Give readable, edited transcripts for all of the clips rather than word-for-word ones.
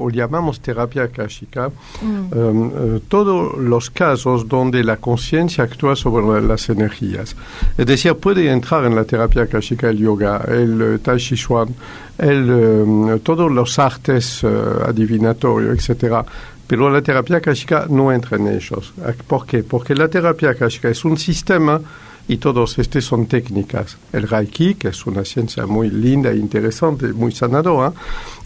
o llamamos terapia akáshica, todos los casos donde la conciencia actúa sobre las energías. Es decir, puede entrar en la terapia akáshica el yoga, el tai chi chuan, todos los artes adivinatorios, etc. Pero la terapia akáshica no entra en ellos. ¿Por qué? Porque la terapia akáshica es un sistema y todos estos son técnicas. El Reiki, que es una ciencia muy linda e interesante, muy sanadora,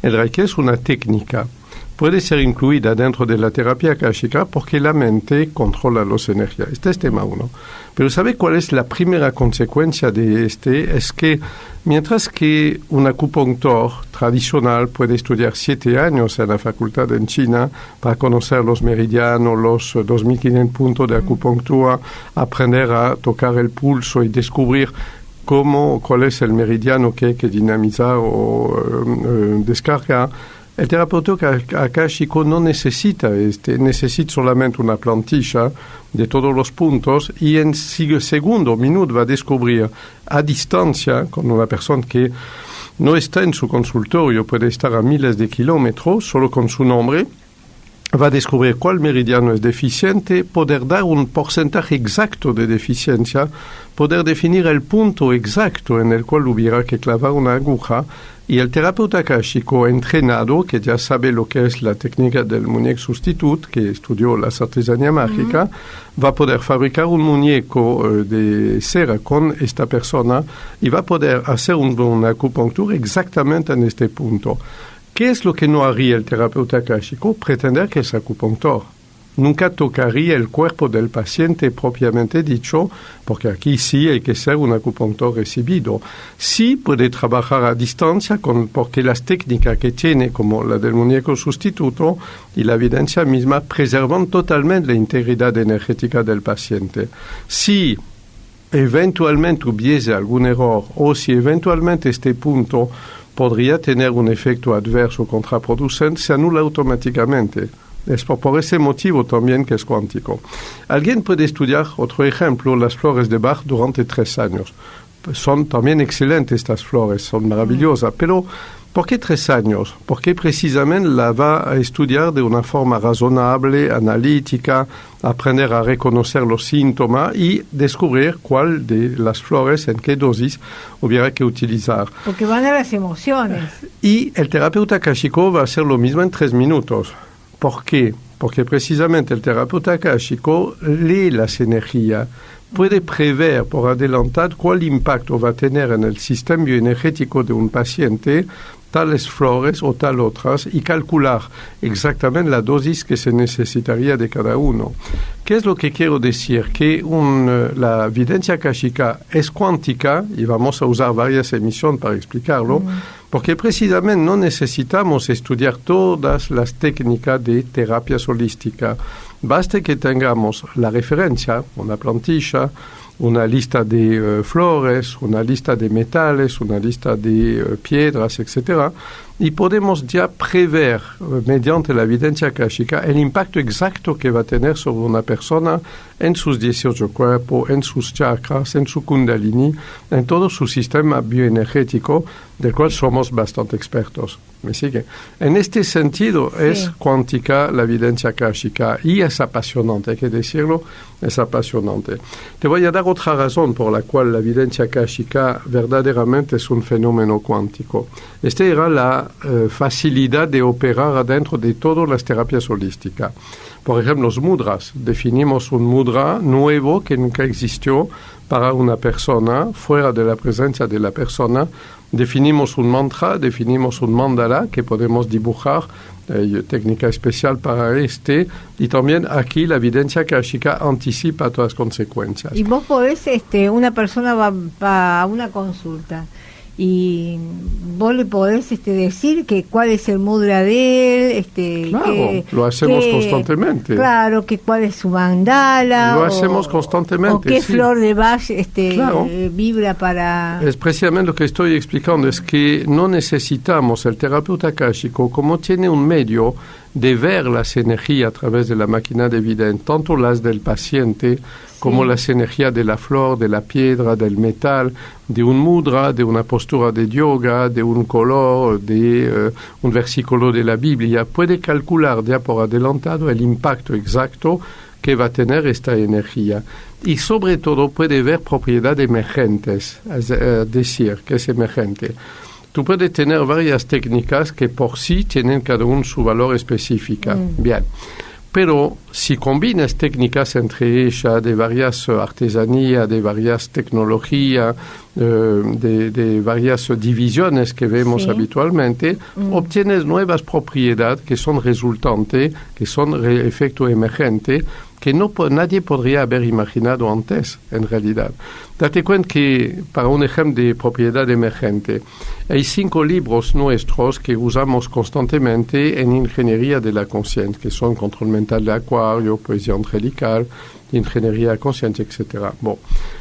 el Reiki es una técnica. Puede ser incluida dentro de la terapia akáshica porque la mente controla las energías. Este es tema 1. Pero ¿sabe cuál es la primera consecuencia de este? Es que mientras que un acupuntor tradicional puede estudiar 7 años en la facultad en China para conocer los meridianos, los 2.500 puntos de acupuntura, aprender a tocar el pulso y descubrir cuál es el meridiano que hay que dinamizar o descargar, el terapeuta akáshico no necesita necesita solamente una plantilla de todos los puntos y en segundo minuto va a descubrir a distancia con una persona que no está en su consultorio, puede estar a miles de kilómetros, solo con su nombre, va a descubrir cuál meridiano es deficiente, poder dar un porcentaje exacto de deficiencia, poder definir el punto exacto en el cual hubiera que clavar una aguja. Y el terapeuta akáshico entrenado, que ya sabe lo que es la técnica del muñeco sustituto, que estudió la artesanía mágica, va a poder fabricar un muñeco de cera con esta persona y va a poder hacer una acupuntura exactamente en este punto. ¿Qué es lo que no haría el terapeuta akáshico? Pretender que es acupuntor. Nunca tocaría el cuerpo del paciente propiamente dicho, porque aquí sí hay que ser un acupuntor recibido. Sí puede trabajar a distancia porque las técnicas que tiene, como la del muñeco sustituto y la evidencia misma, preservan totalmente la integridad energética del paciente. Si eventualmente hubiese algún error o si eventualmente este punto podría tener un efecto adverso contraproducente, se anula automáticamente. Es por ese motivo también que es cuántico. Alguien puede estudiar, otro ejemplo, las flores de Bach durante 3 años. Son también excelentes estas flores, son maravillosas, pero ¿por qué 3 años? Porque precisamente la va a estudiar de una forma razonable, analítica, aprender a reconocer los síntomas y descubrir cuál de las flores, en qué dosis hubiera que utilizar. Porque van a las emociones. Y el terapeuta akáshico va a hacer lo mismo en 3 minutos. ¿Por qué? Porque precisamente el terapeuta akáshico lee las energías, puede prever por adelantado cuál impacto va a tener en el sistema bioenergético de un paciente tales flores o tal otras y calcular exactamente la dosis que se necesitaría de cada uno. ¿Qué es lo que quiero decir? Que la evidencia akáshica es cuántica y vamos a usar varias emisiones para explicarlo, porque precisamente no necesitamos estudiar todas las técnicas de terapia holística. Basta que tengamos la referencia, una plantilla, una lista de flores, una lista de metales, una lista de piedras, etc. Y podemos ya prever, mediante la evidencia akáshica, el impacto exacto que va a tener sobre una persona en sus 18 cuerpos, en sus chakras, en su kundalini, en todo su sistema bioenergético, del cual somos bastante expertos. ¿Me sigue? En este sentido es cuántica la evidencia akáshica y es apasionante, hay que decirlo, es apasionante. Te voy a dar otra razón por la cual la evidencia akáshica verdaderamente es un fenómeno cuántico. Esta era la facilidad de operar adentro de todas las terapias holísticas. Por ejemplo, los mudras. Definimos un mudra nuevo que nunca existió para una persona, fuera de la presencia de la persona. Definimos un mantra, definimos un mandala que podemos dibujar, técnica especial para y también aquí la evidencia akáshica anticipa todas las consecuencias. Y vos podés, una persona va a una consulta y vos le podés decir que cuál es el mudra de él, claro, lo hacemos constantemente. Claro, que cuál es su mandala. Lo hacemos constantemente. O qué flor de Bach claro. vibra para... Es precisamente lo que estoy explicando, es que no necesitamos el terapeuta akáshico, como tiene un medio de ver las energías a través de la máquina de vidente, tanto las del paciente como las energías de la flor, de la piedra, del metal, de un mudra, de una postura de yoga, de un color, de un versículo de la Biblia. Puede calcular ya por adelantado el impacto exacto que va a tener esta energía. Y sobre todo puede ver propiedades emergentes, es decir, que es emergente. Tú puedes tener varias técnicas que por sí tienen cada uno su valor específico. Bien. Pero si combinas técnicas entre ellas de varias artesanías, de varias tecnologías, de varias divisiones que vemos habitualmente, obtienes nuevas propiedades que son resultantes, que son efecto emergente, que nadie podría haber imaginado antes, en realidad. Date cuenta que, para un ejemplo de propiedad emergente, hay 5 libros nuestros que usamos constantemente en ingeniería de la conciencia, que son Control mental de Acuario, Poesía angelical, Ingeniería consciente, etc. Bon.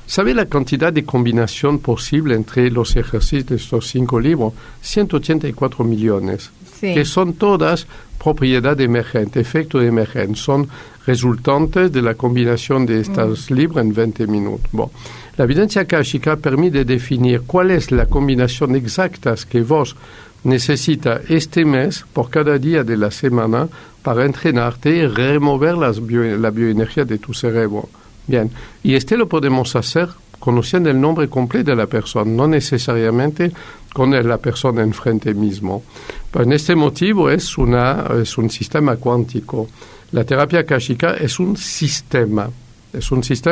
¿Sabe la cantidad de combinación posible entre los ejercicios de estos 5 libros? 184 millones, que son todas propiedades emergentes, efectos emergentes, son resultantes de la combinación de estos libros en 20 minutos. Bon. La evidencia akáshica permite definir cuál es la combinación exacta que vos necesitas este mes por cada día de la semana para entrenarte y remover la bioenergía de tu cerebro. Bien, y lo podemos hacer conociendo el nombre completo de la persona, no necesariamente con la persona enfrente mismo. Pero en este motivo es un sistema cuántico. La terapia akáshica es un sistema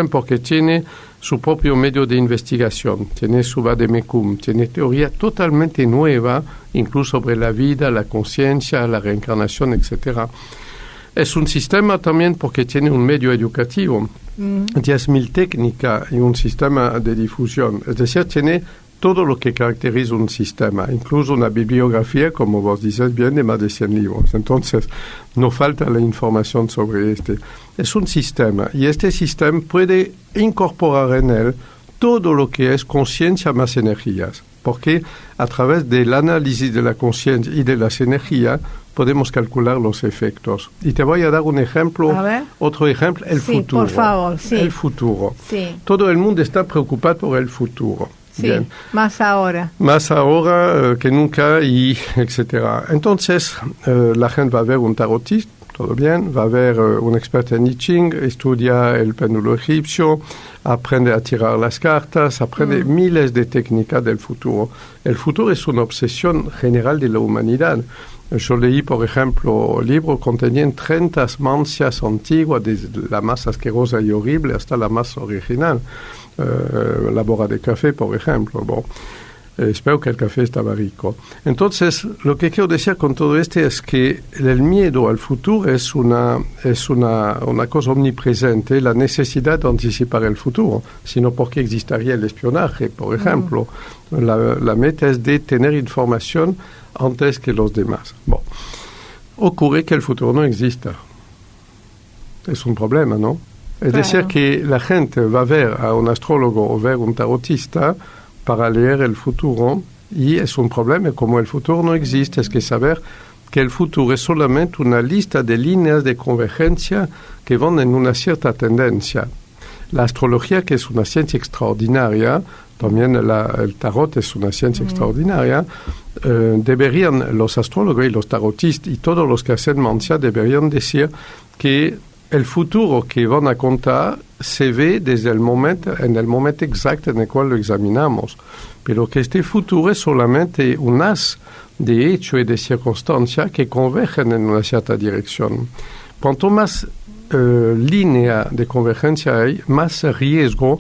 porque tiene su propio medio de investigación, tiene su vademecum, tiene teoría totalmente nueva, incluso sobre la vida, la conciencia, la reencarnación, etc. Es un sistema también porque tiene un medio educativo, 10.000 técnicas y un sistema de difusión. Es decir, tiene todo lo que caracteriza un sistema, incluso una bibliografía, como vos dices bien, de más de 100 libros. Entonces, no falta la información sobre este. Es un sistema, y este sistema puede incorporar en él todo lo que es conciencia más energías, porque a través del análisis de la conciencia y de las energías podemos calcular los efectos. Y te voy a dar un ejemplo, otro ejemplo, el futuro. Por favor, el futuro. Sí. Todo el mundo está preocupado por el futuro. Sí, bien. Más ahora que nunca, y etcétera. Entonces, la gente va a ver un tarotista, todo bien, va a ver un experto en I Ching, estudia el péndulo egipcio, aprende a tirar las cartas, aprende miles de técnicas del futuro. El futuro es una obsesión general de la humanidad. Yo leí, por ejemplo, libros que contenían 30 mancias antiguas, desde la más asquerosa y horrible hasta la más original. La borra de café, por ejemplo. Bon. Espero que el café estaba rico. Entonces, lo que quiero decir con todo esto es que el miedo al futuro es una cosa omnipresente, la necesidad de anticipar el futuro, sino porque existiría el espionaje, por ejemplo. La meta es de tener información antes que los demás. Bon. Ocurre que el futuro no exista. Es un problema, ¿no? Es decir, que la gente va a ver a un astrólogo o ver un tarotista para leer el futuro, y es un problema. Como el futuro no existe, es que saber que el futuro es solamente una lista de líneas de convergencia que van en una cierta tendencia. La astrología, que es una ciencia extraordinaria, también el tarot es una ciencia extraordinaria, deberían los astrólogos y los tarotistas y todos los que hacen mancia deberían decir que el futuro que van a contar se ve en el momento exacto en el cual lo examinamos, pero que este futuro es solamente un haz de hecho y de circunstancia que convergen en una cierta dirección. Cuanto más línea de convergencia hay, más riesgo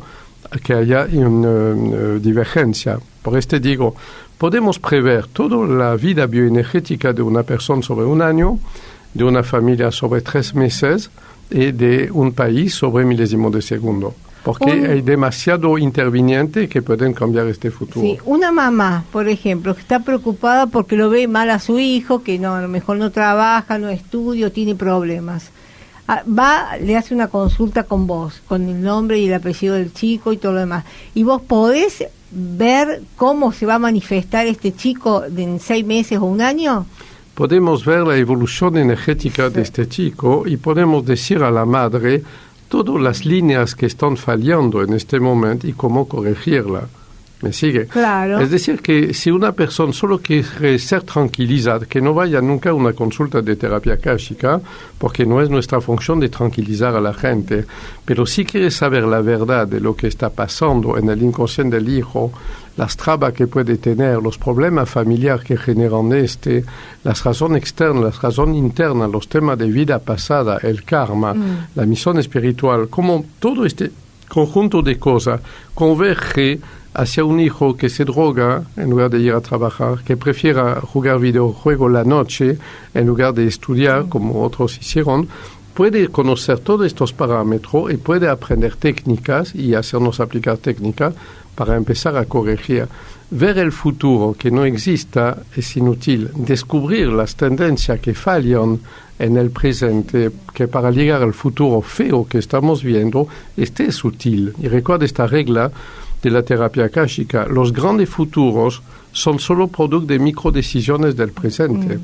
que haya una divergencia. Por esto digo, podemos prever toda la vida bioenergética de una persona sobre un año, de una familia sobre 3 meses, y de un país sobre milésimo de segundo, porque hay demasiado intervinientes que pueden cambiar este futuro. Sí, una mamá, por ejemplo, que está preocupada porque lo ve mal a su hijo, que no, a lo mejor no trabaja, no estudia, tiene problemas. Le hace una consulta con vos, con el nombre y el apellido del chico y todo lo demás. Y vos podés ver cómo se va a manifestar este chico en 6 meses o un año. podemos ver la evolución energética de este chico y podemos decir a la madre todas las líneas que están fallando en este momento y cómo corregirla. ¿Me sigue? Claro. Es decir, que si una persona solo quiere ser tranquilizada, que no vaya nunca a una consulta de terapia akáshica, porque no es nuestra función de tranquilizar a la gente, pero si quiere saber la verdad de lo que está pasando en el inconsciente del hijo, las trabas que puede tener, los problemas familiares que generan las razones externas, las razones internas, los temas de vida pasada, el karma, la misión espiritual, como todo este conjunto de cosas converge hacia un hijo que se droga en lugar de ir a trabajar, que prefiera jugar videojuegos la noche en lugar de estudiar, como otros hicieron, puede conocer todos estos parámetros y puede aprender técnicas y hacernos aplicar técnicas para empezar a corregir. Ver el futuro que no exista es inútil. Descubrir las tendencias que fallan en el presente, que para llegar al futuro feo que estamos viendo, es útil. Y recuerda esta regla de la terapia akáshica: los grandes futuros son solo producto de microdecisiones del presente.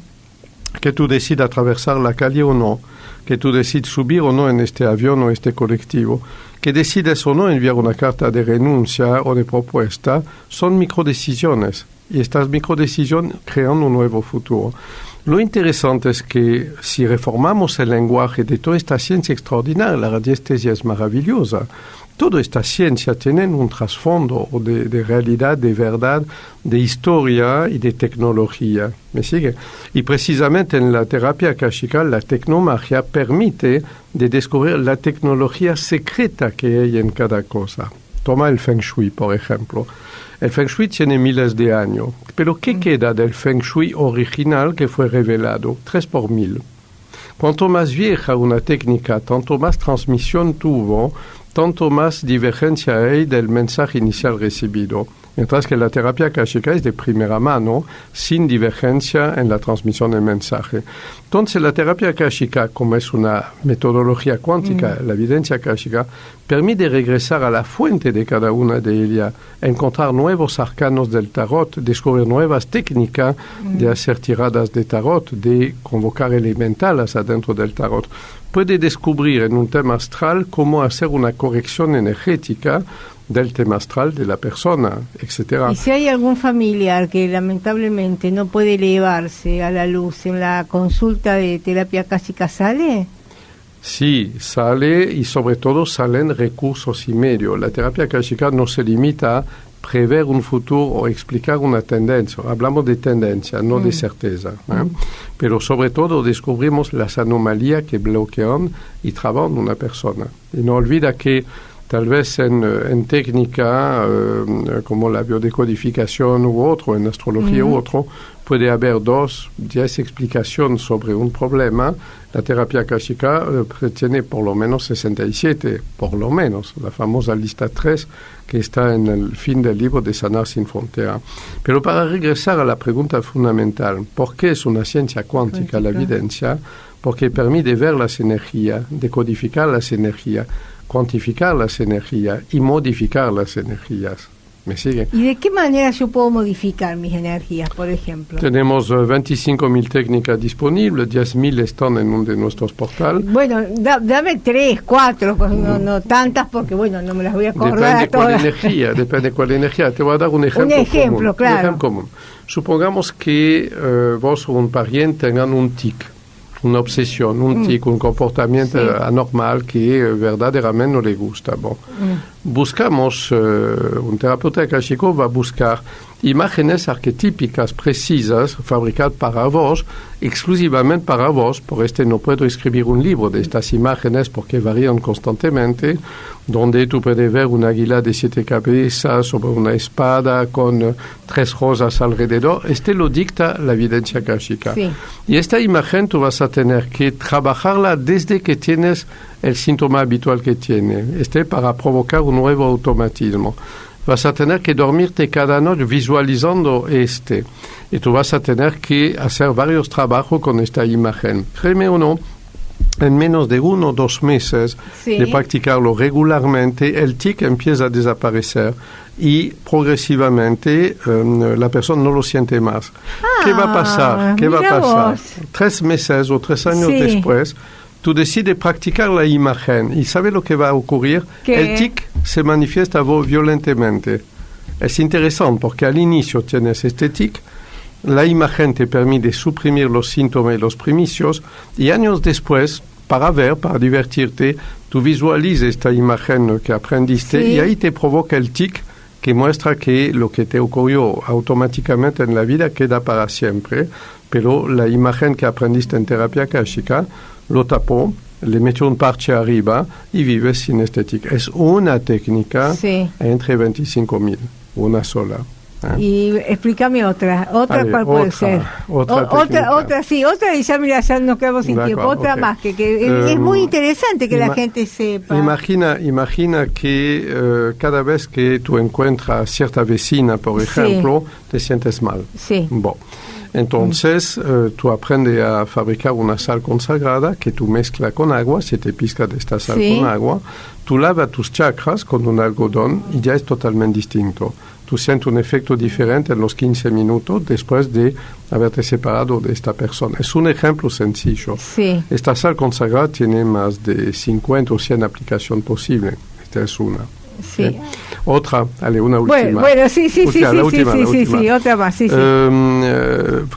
Que tú decidas atravesar la calle o no, que tú decides subir o no en este avión o este colectivo, que decides o no enviar una carta de renuncia o de propuesta, son microdecisiones. Y estas microdecisiones crean un nuevo futuro. Lo interesante es que si reformamos el lenguaje de toda esta ciencia extraordinaria, la radiestesia es maravillosa. Toda esta ciencia tiene un trasfondo de realidad, de verdad, de historia y de tecnología. ¿Me sigue? Y precisamente en la terapia akáshica, la tecnomagia permite de descubrir la tecnología secreta que hay en cada cosa. Toma el Feng Shui, por ejemplo. El Feng Shui tiene miles de años, pero ¿qué queda del Feng Shui original que fue revelado? 3 por 1000. Cuanto más vieja una técnica, tanto más transmisión tuvo, tanto más divergencia hay del mensaje inicial recibido. Mientras que la terapia akáshica es de primera mano, sin divergencia en la transmisión del mensaje. Entonces, la terapia akáshica, como es una metodología cuántica, la evidencia akáshica, permite regresar a la fuente de cada una de ellas, encontrar nuevos arcanos del tarot, descubrir nuevas técnicas de hacer tiradas de tarot, de convocar elementales adentro del tarot. Puede descubrir en un tema astral cómo hacer una corrección energética del tema astral de la persona, etc. Y si hay algún familiar que lamentablemente no puede elevarse a la luz en la consulta de terapia akáshica, ¿sale? Sí, sale, y sobre todo salen recursos y medios. La terapia akáshica no se limita a prever un futuro o explicar una tendencia. Hablamos de tendencia, no de certeza. Pero sobre todo descubrimos las anomalías que bloquean y traban una persona. Y no olvida que tal vez en técnica como la biodecodificación u otro, en astrología u otro, puede haber 10 explicaciones sobre un problema. La terapia akáshica tiene por lo menos 67, por lo menos, la famosa lista 3 que está en el fin del libro de Sanar sin Frontera. Pero para regresar a la pregunta fundamental, ¿por qué es una ciencia cuántica la evidencia? Porque permite ver las energías, decodificar las energías, cuantificar las energías y modificar las energías. ¿Me sigue? ¿Y de qué manera yo puedo modificar mis energías, por ejemplo? Tenemos 25.000 técnicas disponibles, 10.000 están en uno de nuestros portales. Bueno, dame 3, 4, pues no tantas, porque bueno, no me las voy a acordar a todas. Depende cuál energía. Te voy a dar un ejemplo. Un ejemplo, común, claro. Un ejemplo común. Supongamos que vos o un pariente tengan un tic, una obsesión, un tic, un comportamiento anormal que verdaderamente no le gusta. Bon. Buscamos, un terapeuta akáshico va a buscar imágenes arquetípicas precisas, fabricadas para vos, exclusivamente para vos. Por no puedo escribir un libro de estas imágenes porque varían constantemente, donde tú puedes ver un águila de 7 cabezas sobre una espada con 3 rosas alrededor. Lo dicta la evidencia akáshica. Sí. Y esta imagen tú vas a tener que trabajarla desde que tienes el síntoma habitual que tiene. Para provocar un nuevo automatismo. Vas a tener que dormirte cada noche visualizando y tú vas a tener que hacer varios trabajos con esta imagen. Créeme o no, en menos de 1 o 2 meses de practicarlo regularmente, el tic empieza a desaparecer y progresivamente la persona no lo siente más. ¿Qué va a pasar? ¿Qué va a pasar? Vos. 3 meses o 3 años después, tú decides practicar la imagen y ¿sabes lo que va a ocurrir? ¿Qué? El tic se manifiesta violentamente. Es interesante porque al inicio tienes este tic, la imagen te permite suprimir los síntomas y los primicios y años después, para divertirte, tú visualizas esta imagen que aprendiste y ahí te provoca el tic que muestra que lo que te ocurrió automáticamente en la vida queda para siempre, pero la imagen que aprendiste en terapia akáshica lo tapó, le metió un parche arriba y vives sin este tic. Es una técnica entre 25.000, una sola. Y explícame otra Vale, cuál puede ser. Otra y ya mira, ya nos quedamos sin tiempo. Otra más, que es muy interesante que la gente sepa. Imagina que cada vez que tú encuentras cierta vecina, por ejemplo, te sientes mal. Bon. Entonces, tú aprendes a fabricar una sal consagrada que tú mezclas con agua, si te pizcas de esta sal con agua, tú lavas tus chakras con un algodón y ya es totalmente distinto. Tú sientes un efecto diferente en los 15 minutos después de haberte separado de esta persona. Es un ejemplo sencillo. Esta sal consagrada tiene más de 50 o 100 aplicaciones posibles. Esta es una. Otra, una última. Bueno, sí, otra más,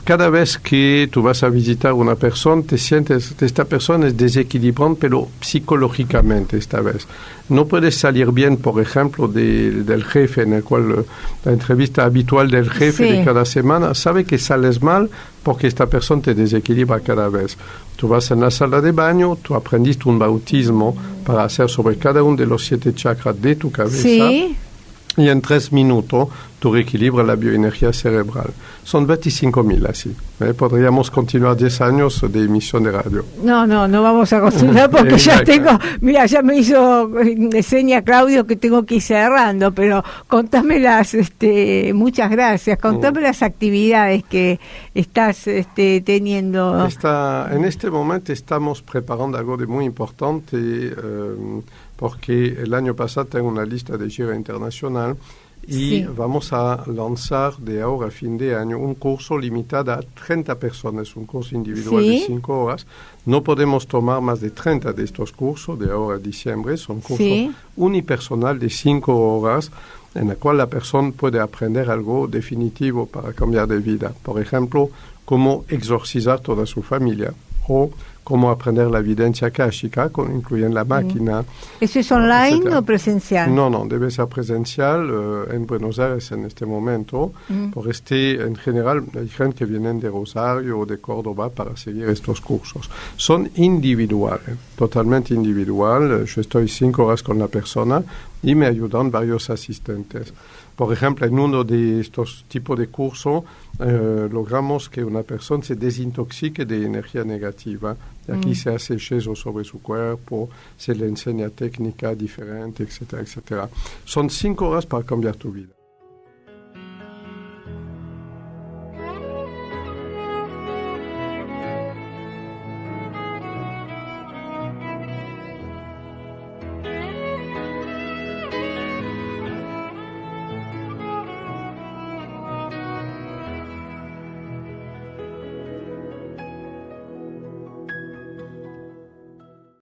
cada vez que tú vas a visitar una persona, te sientes, esta persona es desequilibrante, pero psicológicamente esta vez. No puedes salir bien, por ejemplo, del jefe, en el cual la entrevista habitual del jefe de cada semana, sabe que sales mal porque esta persona te desequilibra cada vez. Tú vas en la sala de baño, tú aprendiste un bautismo para hacer sobre cada uno de los 7 chakras de tu cabeza. Y en 3 minutos tú reequilibras la bioenergía cerebral. Son 25.000 así. Podríamos continuar 10 años de emisión de radio. No vamos a continuar porque ya ya me hizo seña Claudio que tengo que ir cerrando, pero contame muchas gracias, contame las actividades que estás teniendo. En este momento estamos preparando algo de muy importante porque el año pasado tengo una lista de gira internacional y vamos a lanzar de ahora a fin de año un curso limitado a 30 personas, un curso individual de 5 horas. No podemos tomar más de 30 de estos cursos de ahora a diciembre. Son cursos unipersonal de 5 horas en el cual la persona puede aprender algo definitivo para cambiar de vida. Por ejemplo, cómo exorcizar toda su familia o cómo aprender la evidencia akáshica, incluyendo la máquina. ¿Eso es online o presencial? No, debe ser presencial en Buenos Aires en este momento, porque en general hay gente que viene de Rosario o de Córdoba para seguir estos cursos. Son individuales, totalmente individual. Yo estoy 5 horas con la persona y me ayudan varios asistentes. Por ejemplo, en uno de estos tipos de cursos logramos que una persona se desintoxique de energía negativa. Aquí se hace yeso sobre su cuerpo, se le enseña técnica diferente, etcétera, etcétera. Son 5 horas para cambiar tu vida.